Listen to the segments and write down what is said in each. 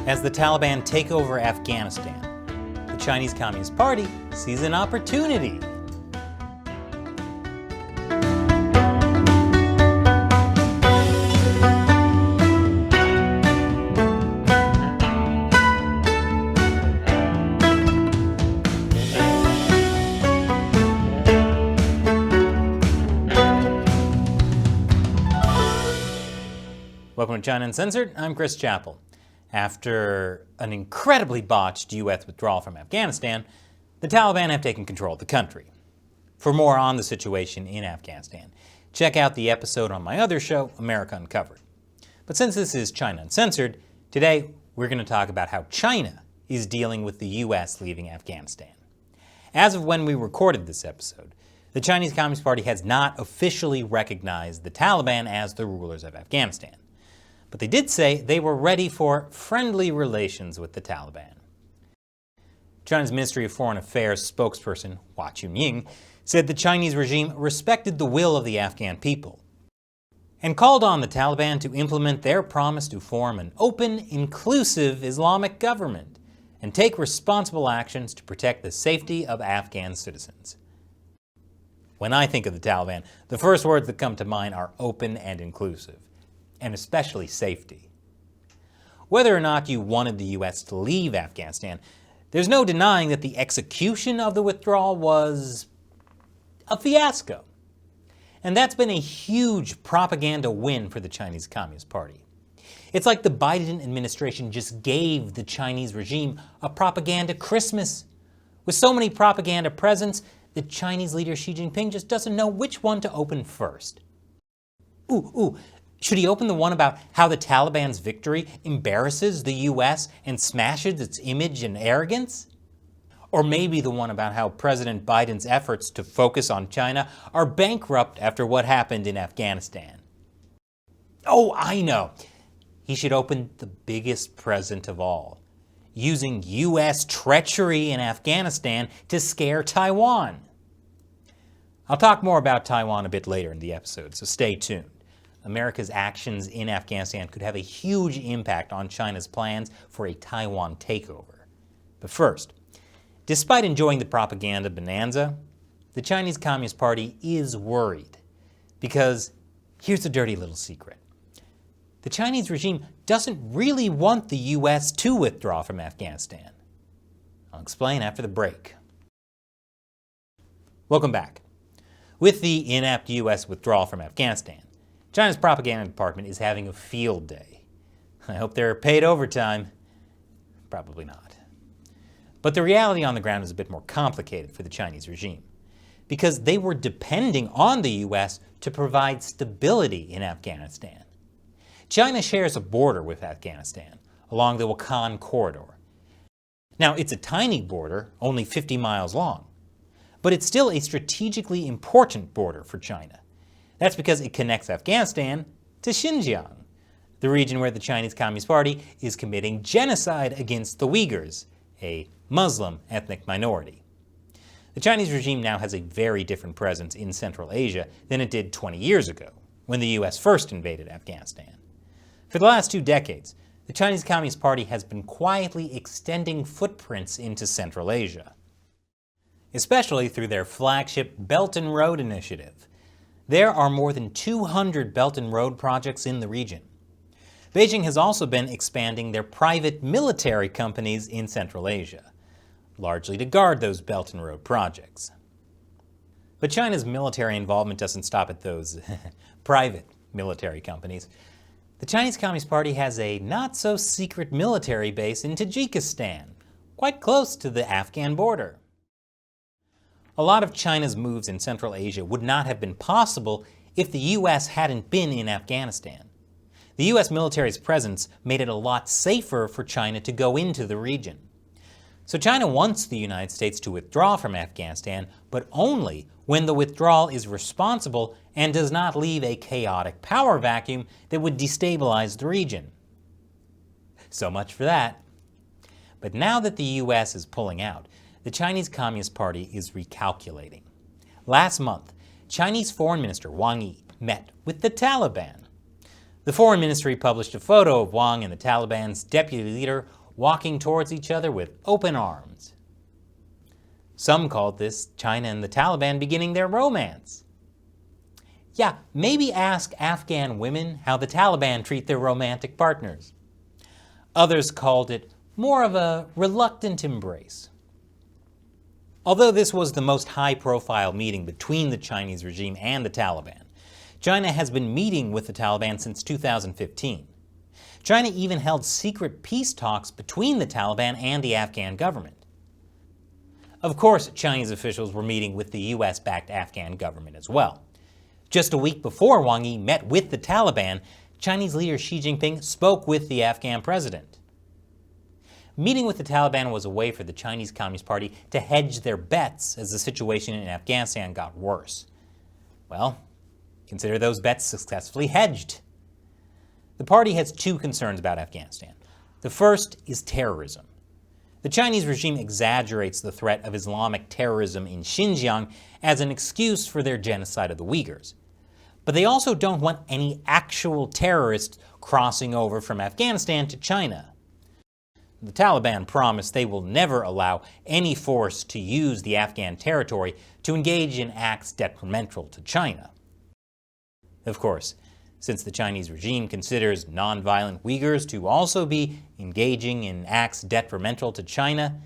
As the Taliban take over Afghanistan, the Chinese Communist Party sees an opportunity. Welcome to China Uncensored. I'm Chris Chappell. After an incredibly botched U.S. withdrawal from Afghanistan, the Taliban have taken control of the country. For more on the situation in Afghanistan, check out the episode on my other show, America Uncovered. But since this is China Uncensored, today we're going to talk about how China is dealing with the U.S. leaving Afghanistan. As of when we recorded this episode, the Chinese Communist Party has not officially recognized the Taliban as the rulers of Afghanistan. But they did say they were ready for friendly relations with the Taliban. China's Ministry of Foreign Affairs spokesperson, Hua Chunying, said the Chinese regime respected the will of the Afghan people and called on the Taliban to implement their promise to form an open, inclusive Islamic government and take responsible actions to protect the safety of Afghan citizens. When I think of the Taliban, the first words that come to mind are open and inclusive, and especially safety. Whether or not you wanted the U.S. to leave Afghanistan, there's no denying that the execution of the withdrawal was a fiasco. And that's been a huge propaganda win for the Chinese Communist Party. It's like the Biden administration just gave the Chinese regime a propaganda Christmas. With so many propaganda presents, the Chinese leader Xi Jinping just doesn't know which one to open first. Should he open the one about how the Taliban's victory embarrasses the U.S. and smashes its image and arrogance? Or maybe the one about how President Biden's efforts to focus on China are bankrupt after what happened in Afghanistan? Oh, I know. He should open the biggest present of all, using U.S. treachery in Afghanistan to scare Taiwan. I'll talk more about Taiwan a bit later in the episode, so stay tuned. America's actions in Afghanistan could have a huge impact on China's plans for a Taiwan takeover. But first, despite enjoying the propaganda bonanza, the Chinese Communist Party is worried. Because here's a dirty little secret. The Chinese regime doesn't really want the U.S. to withdraw from Afghanistan. I'll explain after the break. Welcome back. With the inept U.S. withdrawal from Afghanistan, China's propaganda department is having a field day. I hope they're paid overtime. Probably not. But the reality on the ground is a bit more complicated for the Chinese regime, because they were depending on the U.S. to provide stability in Afghanistan. China shares a border with Afghanistan along the Wakhan corridor. Now, it's a tiny border, only 50 miles long, but it's still a strategically important border for China. That's because it connects Afghanistan to Xinjiang, the region where the Chinese Communist Party is committing genocide against the Uyghurs, a Muslim ethnic minority. The Chinese regime now has a very different presence in Central Asia than it did 20 years ago, when the U.S. first invaded Afghanistan. For the last 2 decades, the Chinese Communist Party has been quietly extending footprints into Central Asia, especially through their flagship Belt and Road Initiative. There are more than 200 Belt and Road projects in the region. Beijing has also been expanding their private military companies in Central Asia, largely to guard those Belt and Road projects. But China's military involvement doesn't stop at those private military companies. The Chinese Communist Party has a not-so-secret military base in Tajikistan, quite close to the Afghan border. A lot of China's moves in Central Asia would not have been possible if the U.S. hadn't been in Afghanistan. The U.S. military's presence made it a lot safer for China to go into the region. So China wants the United States to withdraw from Afghanistan, but only when the withdrawal is responsible and does not leave a chaotic power vacuum that would destabilize the region. So much for that. But now that the U.S. is pulling out, the Chinese Communist Party is recalculating. Last month, Chinese Foreign Minister Wang Yi met with the Taliban. The Foreign Ministry published a photo of Wang and the Taliban's deputy leader walking towards each other with open arms. Some called this China and the Taliban beginning their romance. Yeah, maybe ask Afghan women how the Taliban treat their romantic partners. Others called it more of a reluctant embrace. Although this was the most high-profile meeting between the Chinese regime and the Taliban, China has been meeting with the Taliban since 2015. China even held secret peace talks between the Taliban and the Afghan government. Of course, Chinese officials were meeting with the US-backed Afghan government as well. Just a week before Wang Yi met with the Taliban, Chinese leader Xi Jinping spoke with the Afghan president. Meeting with the Taliban was a way for the Chinese Communist Party to hedge their bets as the situation in Afghanistan got worse. Well, consider those bets successfully hedged. The party has two concerns about Afghanistan. The first is terrorism. The Chinese regime exaggerates the threat of Islamic terrorism in Xinjiang as an excuse for their genocide of the Uyghurs. But they also don't want any actual terrorists crossing over from Afghanistan to China. The Taliban promise they will never allow any force to use the Afghan territory to engage in acts detrimental to China. Of course, since the Chinese regime considers non-violent Uyghurs to also be engaging in acts detrimental to China,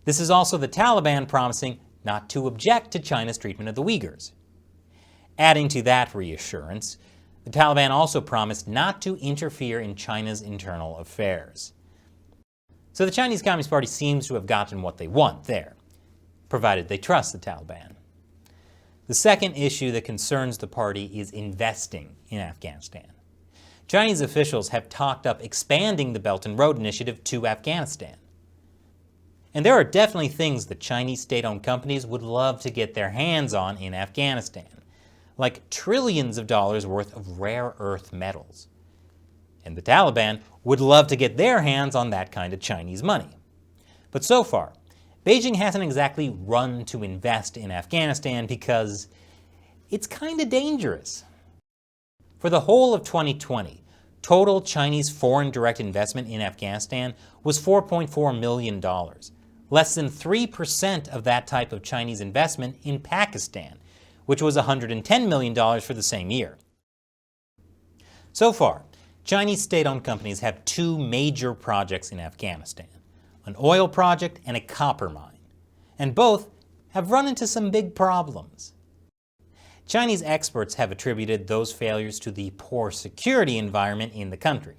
this is also the Taliban promising not to object to China's treatment of the Uyghurs. Adding to that reassurance, the Taliban also promised not to interfere in China's internal affairs. So the Chinese Communist Party seems to have gotten what they want there, provided they trust the Taliban. The second issue that concerns the party is investing in Afghanistan. Chinese officials have talked up expanding the Belt and Road Initiative to Afghanistan. And there are definitely things that Chinese state-owned companies would love to get their hands on in Afghanistan, like trillions of dollars worth of rare earth metals. And the Taliban would love to get their hands on that kind of Chinese money. But so far, Beijing hasn't exactly run to invest in Afghanistan because it's kind of dangerous. For the whole of 2020, total Chinese foreign direct investment in Afghanistan was $4.4 million, less than 3% of that type of Chinese investment in Pakistan, which was $110 million for the same year. So far, Chinese state-owned companies have two major projects in Afghanistan, an oil project and a copper mine, and both have run into some big problems. Chinese experts have attributed those failures to the poor security environment in the country.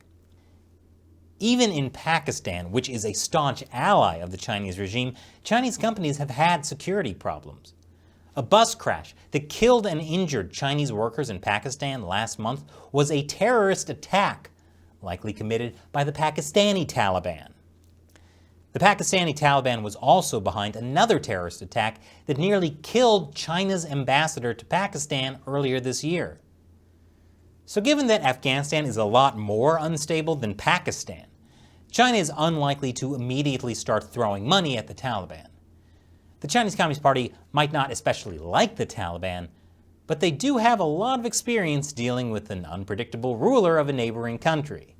Even in Pakistan, which is a staunch ally of the Chinese regime, Chinese companies have had security problems. A bus crash that killed and injured Chinese workers in Pakistan last month was a terrorist attack, likely committed by the Pakistani Taliban. The Pakistani Taliban was also behind another terrorist attack that nearly killed China's ambassador to Pakistan earlier this year. So given that Afghanistan is a lot more unstable than Pakistan, China is unlikely to immediately start throwing money at the Taliban. The Chinese Communist Party might not especially like the Taliban, but they do have a lot of experience dealing with an unpredictable ruler of a neighboring country.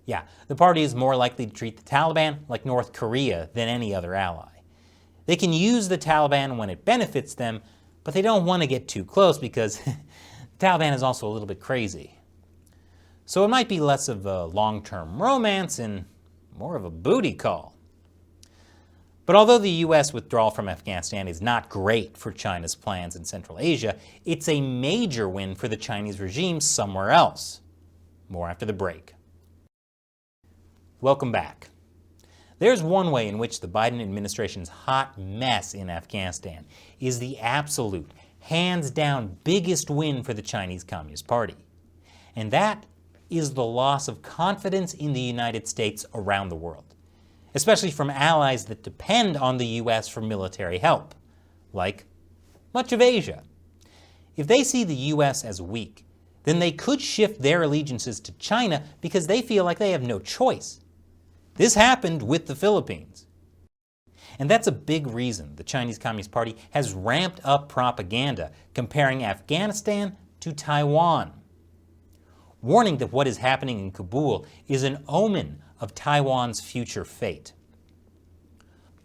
Yeah, the party is more likely to treat the Taliban like North Korea than any other ally. They can use the Taliban when it benefits them, but they don't want to get too close because the Taliban is also a little bit crazy. So it might be less of a long-term romance and more of a booty call. But although the U.S. withdrawal from Afghanistan is not great for China's plans in Central Asia, it's a major win for the Chinese regime somewhere else. More after the break. Welcome back. There's one way in which the Biden administration's hot mess in Afghanistan is the absolute, hands-down biggest win for the Chinese Communist Party. And that is the loss of confidence in the United States around the world, especially from allies that depend on the U.S. for military help, like much of Asia. If they see the U.S. as weak, then they could shift their allegiances to China because they feel like they have no choice. This happened with the Philippines. And that's a big reason the Chinese Communist Party has ramped up propaganda comparing Afghanistan to Taiwan, warning that what is happening in Kabul is an omen of Taiwan's future fate.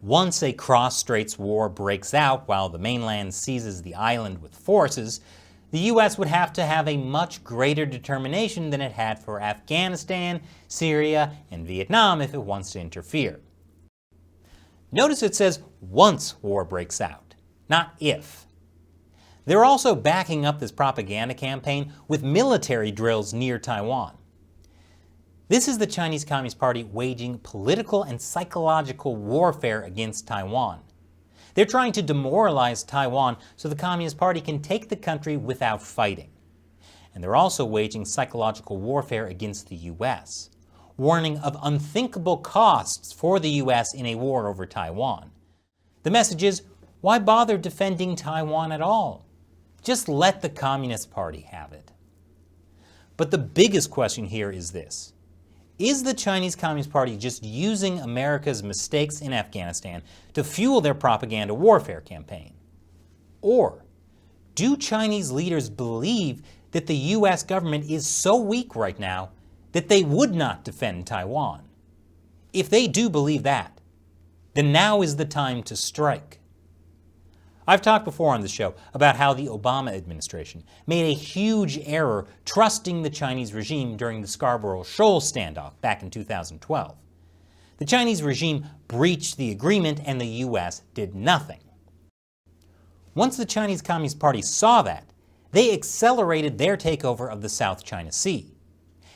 Once a cross-straits war breaks out while the mainland seizes the island with forces, the U.S. would have to have a much greater determination than it had for Afghanistan, Syria, and Vietnam if it wants to interfere. Notice it says once war breaks out, not if. They're also backing up this propaganda campaign with military drills near Taiwan. This is the Chinese Communist Party waging political and psychological warfare against Taiwan. They're trying to demoralize Taiwan so the Communist Party can take the country without fighting. And they're also waging psychological warfare against the U.S., warning of unthinkable costs for the U.S. in a war over Taiwan. The message is, why bother defending Taiwan at all? Just let the Communist Party have it. But the biggest question here is this. Is the Chinese Communist Party just using America's mistakes in Afghanistan to fuel their propaganda warfare campaign? Or do Chinese leaders believe that the U.S. government is so weak right now that they would not defend Taiwan? If they do believe that, then now is the time to strike. I've talked before on the show about how the Obama administration made a huge error trusting the Chinese regime during the Scarborough Shoal standoff back in 2012. The Chinese regime breached the agreement and the U.S. did nothing. Once the Chinese Communist Party saw that, they accelerated their takeover of the South China Sea.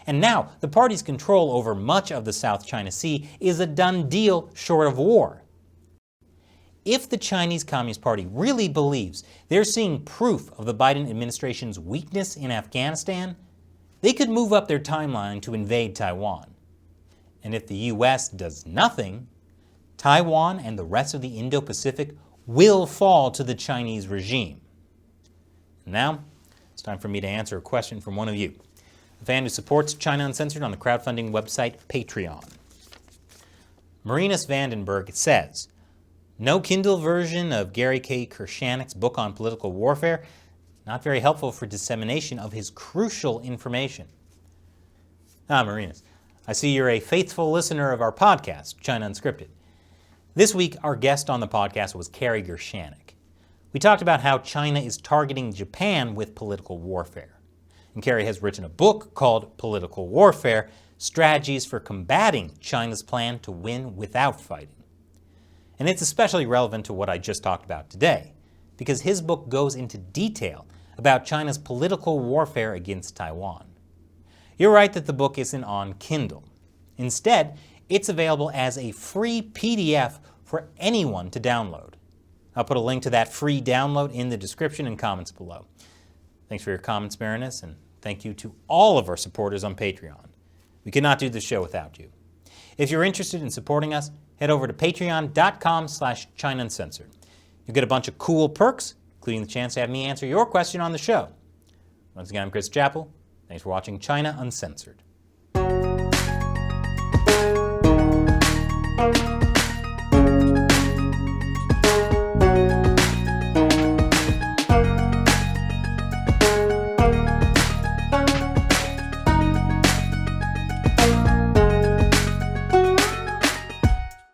And now the party's control over much of the South China Sea is a done deal short of war. If the Chinese Communist Party really believes they're seeing proof of the Biden administration's weakness in Afghanistan, they could move up their timeline to invade Taiwan. And if the U.S. does nothing, Taiwan and the rest of the Indo-Pacific will fall to the Chinese regime. Now, it's time for me to answer a question from one of you, a fan who supports China Uncensored on the crowdfunding website Patreon. Marinus Vandenberg says, no Kindle version of Gary K. Kershanik's book on political warfare. Not very helpful for dissemination of his crucial information. Marinus, I see you're a faithful listener of our podcast, China Unscripted. This week, our guest on the podcast was Gary Kershanik. We talked about how China is targeting Japan with political warfare. And Gary has written a book called Political Warfare, Strategies for Combating China's Plan to Win Without Fighting. And it's especially relevant to what I just talked about today, because his book goes into detail about China's political warfare against Taiwan. You're right that the book isn't on Kindle. Instead, it's available as a free PDF for anyone to download. I'll put a link to that free download in the description and comments below. Thanks for your comments, Marinus, and thank you to all of our supporters on Patreon. We could not do this show without you. If you're interested in supporting us, head over to patreon.com/China Uncensored. You'll get a bunch of cool perks, including the chance to have me answer your question on the show. Once again, I'm Chris Chappell. Thanks for watching China Uncensored.